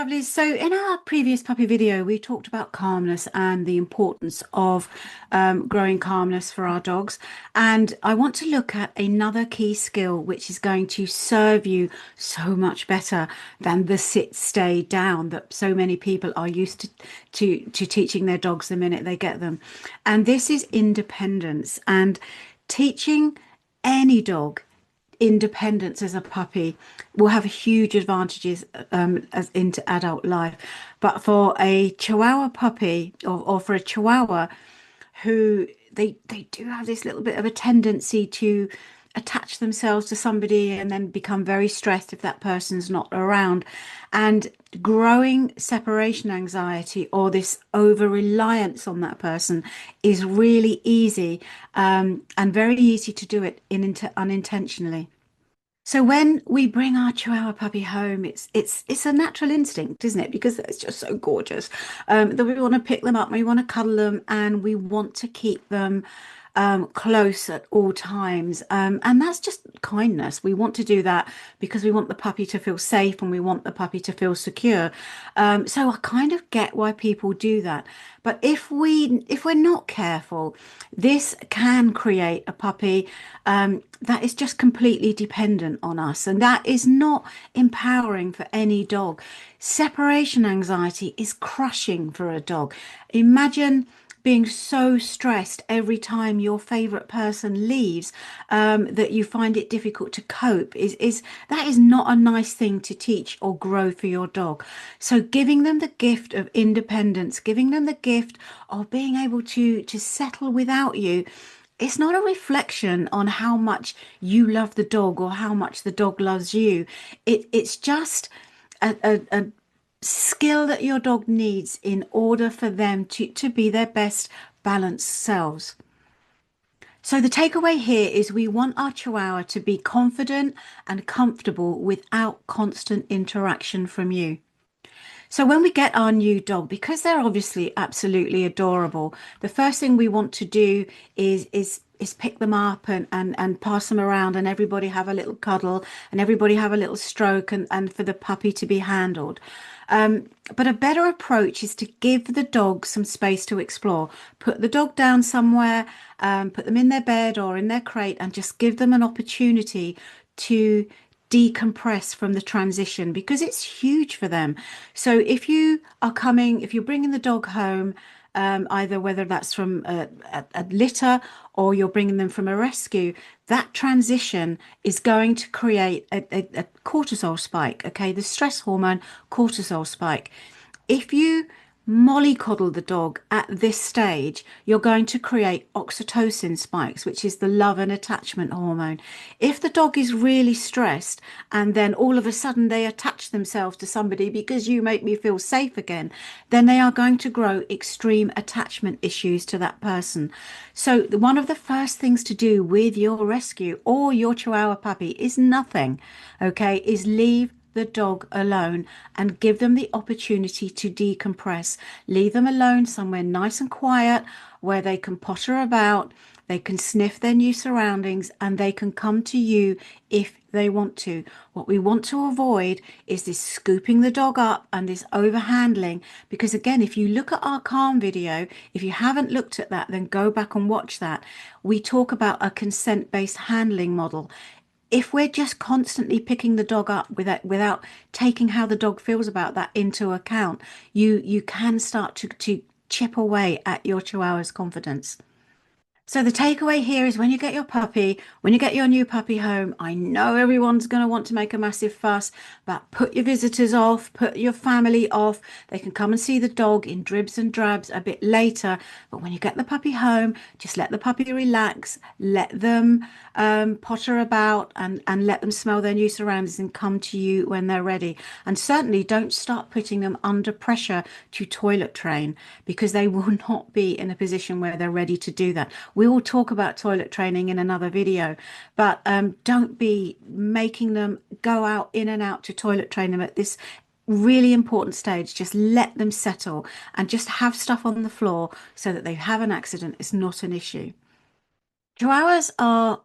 lovelies. So, in our previous puppy video, we talked about calmness and the importance of growing calmness for our dogs. And I want to look at another key skill which is going to serve you so much better than the sit, stay down that so many people are used to teaching their dogs the minute they get them. And this is independence and teaching any dog independence as a puppy will have huge advantages as into adult life. But for a Chihuahua puppy or for a Chihuahua who they do have this little bit of a tendency to attach themselves to somebody and then become very stressed if that person's not around. And growing separation anxiety or this over reliance on that person is really easy and very easy to do it unintentionally. So when we bring our Chihuahua puppy home, it's a natural instinct, isn't it? Because it's just so gorgeous that we want to pick them up, we want to cuddle them, and we want to keep them close at all times. And that's just kindness. We want to do that because we want the puppy to feel safe and we want the puppy to feel secure. So I kind of get why people do that. But if we're not careful, this can create a puppy that is just completely dependent on us, and that is not empowering for any dog. Separation anxiety is crushing for a dog. Imagine being so stressed every time your favorite person leaves that you find it difficult to cope is that is not a nice thing to teach or grow for your dog. So giving them the gift of independence, giving them the gift of being able to settle without you, it's not a reflection on how much you love the dog or how much the dog loves you. It's just a skill that your dog needs in order for them to be their best balanced selves. So the takeaway here is we want our Chihuahua to be confident and comfortable without constant interaction from you. So when we get our new dog, because they're obviously absolutely adorable, the first thing we want to do is pick them up and pass them around and everybody have a little cuddle and everybody have a little stroke and for the puppy to be handled. But a better approach is to give the dog some space to explore. Put the dog down somewhere, put them in their bed or in their crate and just give them an opportunity to decompress from the transition because it's huge for them. So if you're bringing the dog home, either whether that's from a litter or you're bringing them from a rescue, that transition is going to create a cortisol spike, okay? The stress hormone cortisol spike. If you mollycoddle the dog at this stage, you're going to create oxytocin spikes, which is the love and attachment hormone. If the dog is really stressed and then all of a sudden they attach themselves to somebody because you make me feel safe again, then they are going to grow extreme attachment issues to that person. So one of the first things to do with your rescue or your Chihuahua puppy is nothing, okay, is leave the dog alone and give them the opportunity to decompress. Leave them alone somewhere nice and quiet where they can potter about, they can sniff their new surroundings, and they can come to you if they want to. What we want to avoid is this scooping the dog up and this overhandling. Because again, if you look at our calm video, if you haven't looked at that, then go back and watch that. We talk about a consent-based handling model. If we're just constantly picking the dog up without taking how the dog feels about that into account, you can start to chip away at your Chihuahua's confidence. So the takeaway here is when you get your puppy, when you get your new puppy home, I know everyone's going to want to make a massive fuss, but put your visitors off, put your family off. They can come and see the dog in dribs and drabs a bit later. But when you get the puppy home, just let the puppy relax, let them potter about and let them smell their new surroundings and come to you when they're ready. And certainly don't start putting them under pressure to toilet train because they will not be in a position where they're ready to do that. We will talk about toilet training in another video, but don't be making them go out in and out to toilet train them at this really important stage. Just let them settle and just have stuff on the floor so that they have an accident. It's not an issue. Chihuahuas are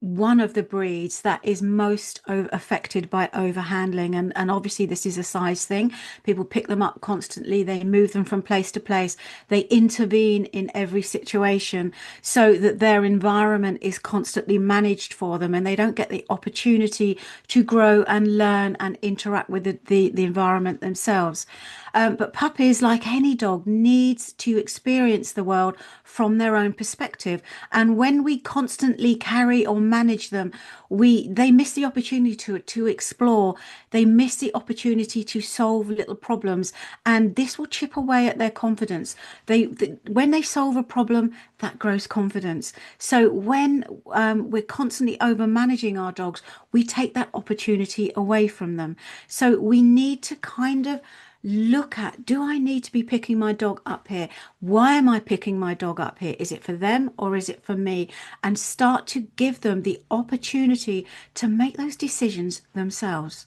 one of the breeds that is most affected by overhandling. And obviously, this is a size thing. People pick them up constantly, they move them from place to place, they intervene in every situation so that their environment is constantly managed for them and they don't get the opportunity to grow and learn and interact with the environment themselves. But puppies, like any dog, needs to experience the world from their own perspective. And when we constantly carry or manage them, they miss the opportunity to explore. They miss the opportunity to solve little problems, and this will chip away at their confidence. When they solve a problem, that grows confidence. So when we're constantly over managing our dogs, we take that opportunity away from them. So we need to kind of look at, do I need to be picking my dog up here? Why am I picking my dog up here? Is it for them or is it for me? And start to give them the opportunity to make those decisions themselves.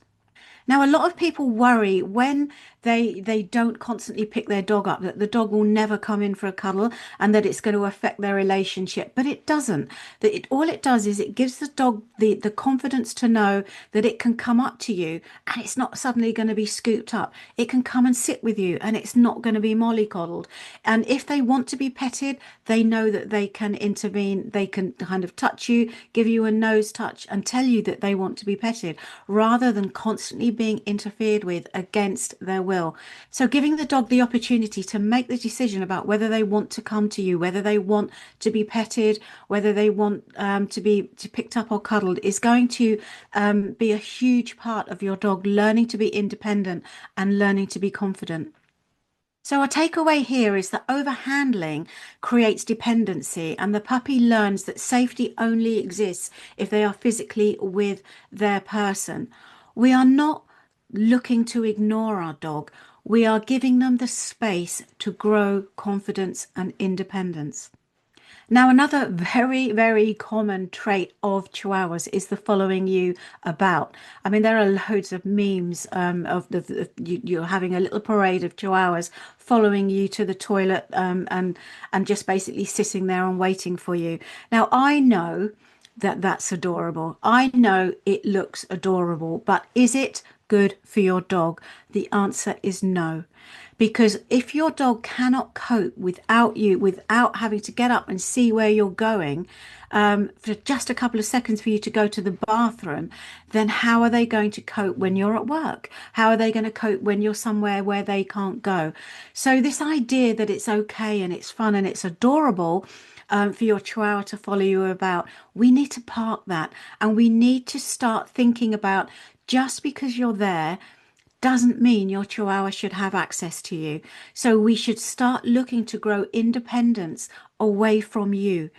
Now, a lot of people worry when they don't constantly pick their dog up, that the dog will never come in for a cuddle and that it's going to affect their relationship. But it doesn't. That it all it does is it gives the dog the confidence to know that it can come up to you and it's not suddenly going to be scooped up. It can come and sit with you and it's not going to be mollycoddled. And if they want to be petted, they know that they can intervene. They can kind of touch you, give you a nose touch, and tell you that they want to be petted, rather than constantly being interfered with against their will. So giving the dog the opportunity to make the decision about whether they want to come to you, whether they want to be petted, whether they want to picked up or cuddled, is going to be a huge part of your dog learning to be independent and learning to be confident. So our takeaway here is that overhandling creates dependency, and the puppy learns that safety only exists if they are physically with their person. We are not looking to ignore our dog. We are giving them the space to grow confidence and independence. Now, another very, very common trait of Chihuahuas is the following you about. I mean, there are loads of memes of you're having a little parade of Chihuahuas following you to the toilet and just basically sitting there and waiting for you. Now, I know that that's adorable. I know it looks adorable, but is it good for your dog? The answer is no. Because if your dog cannot cope without you, without having to get up and see where you're going, for just a couple of seconds for you to go to the bathroom, then how are they going to cope when you're at work? How are they going to cope when you're somewhere where they can't go? So this idea that it's okay and it's fun and it's adorable for your chihuahua to follow you about, we need to park that and we need to start thinking about, just because you're there doesn't mean your chihuahua should have access to you. So we should start looking to grow independence away from you.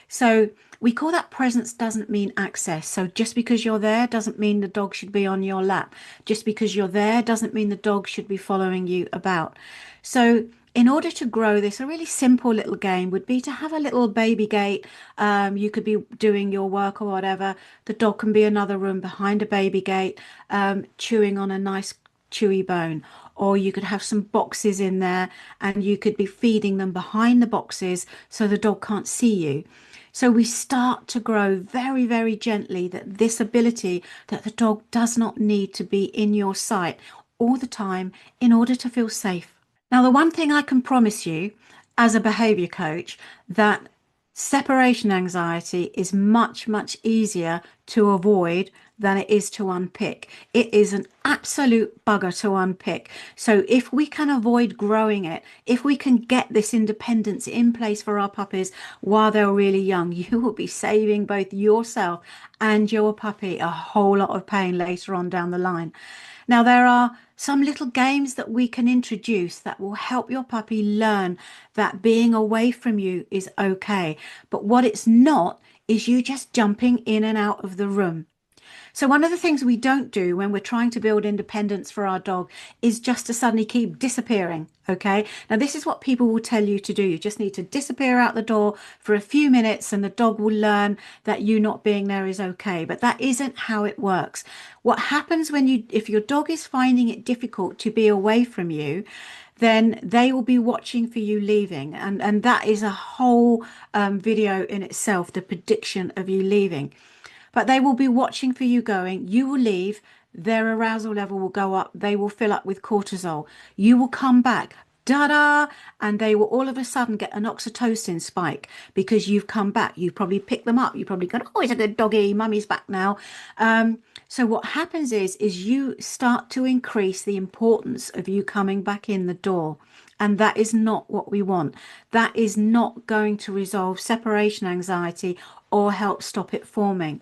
So we call that presence doesn't mean access. So just because you're there doesn't mean the dog should be on your lap. Just because you're there doesn't mean the dog should be following you about. So in order to grow this, a really simple little game would be to have a little baby gate. You could be doing your work or whatever. The dog can be another room behind a baby gate, chewing on a nice chewy bone. Or you could have some boxes in there and you could be feeding them behind the boxes so the dog can't see you. So we start to grow very, very gently that this ability that the dog does not need to be in your sight all the time in order to feel safe. Now, the one thing I can promise you as a behavior coach, that separation anxiety is much, much easier to avoid than it is to unpick. It is an absolute bugger to unpick. So if we can avoid growing it, if we can get this independence in place for our puppies while they're really young, you will be saving both yourself and your puppy a whole lot of pain later on down the line. Now, there are some little games that we can introduce that will help your puppy learn that being away from you is okay. But what it's not is you just jumping in and out of the room. So one of the things we don't do when we're trying to build independence for our dog is just to suddenly keep disappearing. Okay. Now this is what people will tell you to do. You just need to disappear out the door for a few minutes and the dog will learn that you not being there is okay. But that isn't how it works. What happens if your dog is finding it difficult to be away from you, then they will be watching for you leaving. And that is a whole video in itself, the prediction of you leaving. But they will be watching for you going. You will leave. Their arousal level will go up. They will fill up with cortisol. You will come back. Da-da! And they will all of a sudden get an oxytocin spike because you've come back. You've probably picked them up. You've probably gone, oh, it's a good doggy. Mummy's back now. So what happens is you start to increase the importance of you coming back in the door. And that is not what we want. That is not going to resolve separation anxiety or help stop it forming.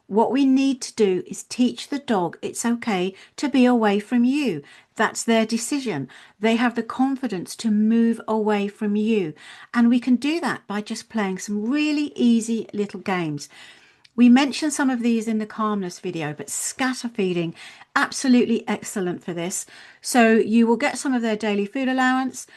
What we need to do is teach the dog it's okay to be away from you. That's their decision. They have the confidence to move away from you. And we can do that by just playing some really easy little games. We mentioned some of these in the calmness video, but scatter feeding, absolutely excellent for this. So you will get some of their daily food allowance.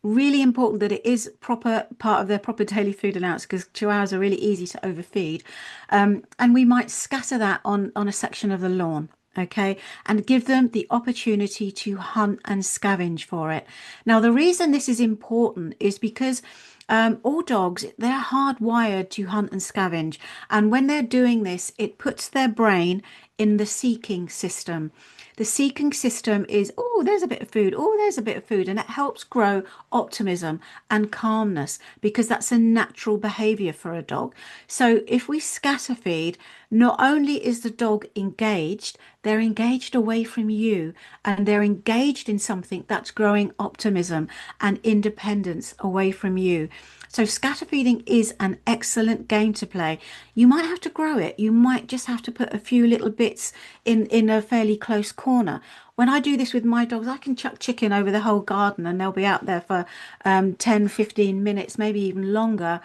Really important that it is proper part of their proper daily food allowance because chihuahuas are really easy to overfeed. And we might scatter that on a section of the lawn. Okay, and give them the opportunity to hunt and scavenge for it. Now, the reason this is important is because all dogs, they're hardwired to hunt and scavenge. And when they're doing this, it puts their brain in the seeking system. The seeking system is, oh, there's a bit of food. Oh, there's a bit of food. And it helps grow optimism and calmness because that's a natural behavior for a dog. So if we scatter feed, not only is the dog engaged, they're engaged away from you and they're engaged in something that's growing optimism and independence away from you. So scatter feeding is an excellent game to play. You might have to grow it. You might just have to put a few little bits in a fairly close corner. When I do this with my dogs, I can chuck chicken over the whole garden and they'll be out there for 10, 15 minutes, maybe even longer,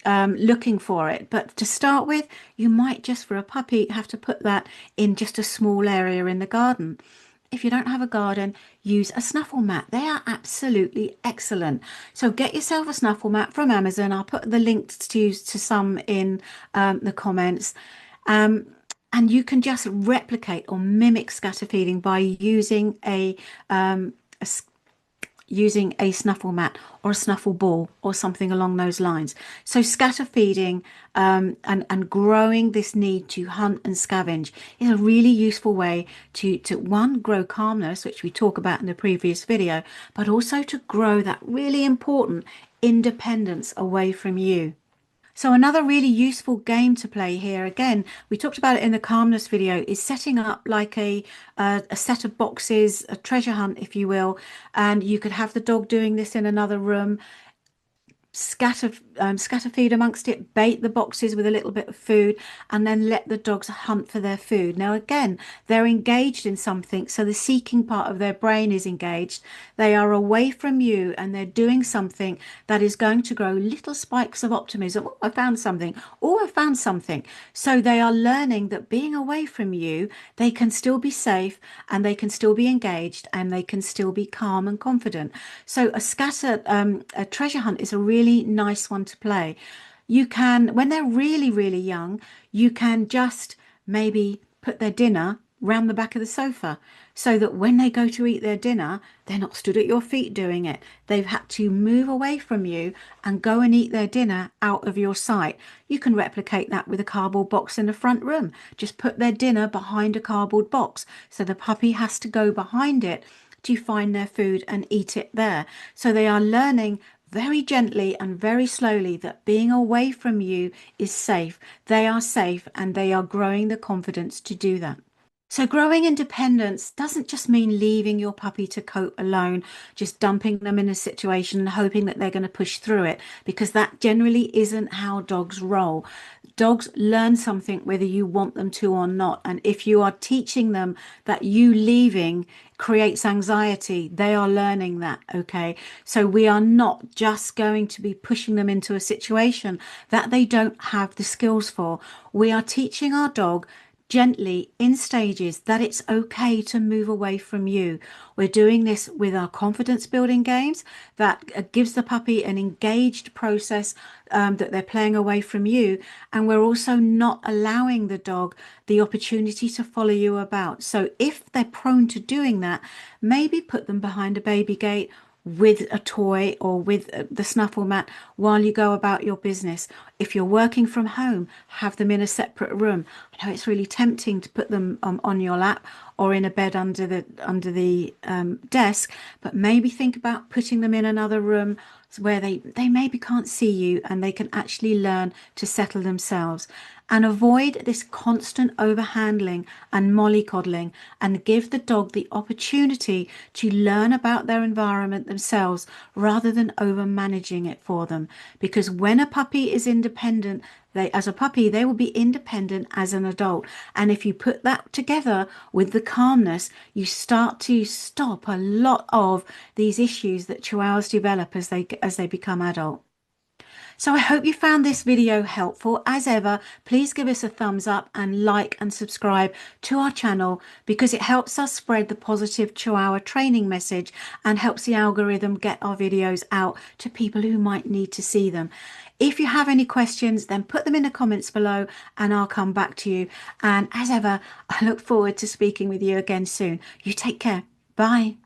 looking for it. But to start with, you might just for a puppy have to put that in just a small area in the garden. If you don't have a garden, use a snuffle mat. They are absolutely excellent. So get yourself a snuffle mat from Amazon. I'll put the links to some in the comments. Um, and you can just replicate or mimic scatter feeding by a using a snuffle mat or a snuffle ball or something along those lines. So scatter feeding and growing this need to hunt and scavenge is a really useful way to one, grow calmness, which we talk about in the previous video, but also to grow that really important independence away from you. So another really useful game to play here, again, we talked about it in the calmness video, is setting up like a set of boxes, a treasure hunt, if you will, and you could have the dog doing this in another room, scatter feed amongst it, bait the boxes with a little bit of food, and then let the dogs hunt for their food. Now, again, they're engaged in something, so the seeking part of their brain is engaged. They are away from you and they're doing something that is going to grow little spikes of optimism. Oh, I found something. Oh, I found something. So they are learning that being away from you, they can still be safe and they can still be engaged and they can still be calm and confident. So a treasure hunt is a really nice one to play. You can, when they're really, really young, you can just maybe put their dinner round the back of the sofa so that when they go to eat their dinner, they're not stood at your feet doing it. They've had to move away from you and go and eat their dinner out of your sight. You can replicate that with a cardboard box in the front room. Just put their dinner behind a cardboard box so the puppy has to go behind it to find their food and eat it there. So they are learning very gently and very slowly that being away from you is safe. They are safe and they are growing the confidence to do that. So growing independence doesn't just mean leaving your puppy to cope alone, just dumping them in a situation and hoping that they're going to push through it, because that generally isn't how dogs roll. Dogs learn something whether you want them to or not. And if you are teaching them that you leaving creates anxiety, they are learning that, okay? So we are not just going to be pushing them into a situation that they don't have the skills for. We are teaching our dog gently in stages that it's okay to move away from you. We're doing this with our confidence building games that gives the puppy an engaged process, that they're playing away from you. And we're also not allowing the dog the opportunity to follow you about. So if they're prone to doing that, maybe put them behind a baby gate with a toy or with the snuffle mat while you go about your business. If you're working from home, have them in a separate room. I know it's really tempting to put them on your lap or in a bed under the desk, but maybe think about putting them in another room where they maybe can't see you and they can actually learn to settle themselves. And avoid this constant overhandling and mollycoddling, and give the dog the opportunity to learn about their environment themselves rather than over managing it for them. Because when a puppy is independent, as a puppy, they will be independent as an adult. And if you put that together with the calmness, you start to stop a lot of these issues that Chihuahuas develop as they become adult. So I hope you found this video helpful. As ever, please give us a thumbs up and like and subscribe to our channel, because it helps us spread the positive Chihuahua training message and helps the algorithm get our videos out to people who might need to see them. If you have any questions, then put them in the comments below and I'll come back to you. And as ever, I look forward to speaking with you again soon. You take care. Bye.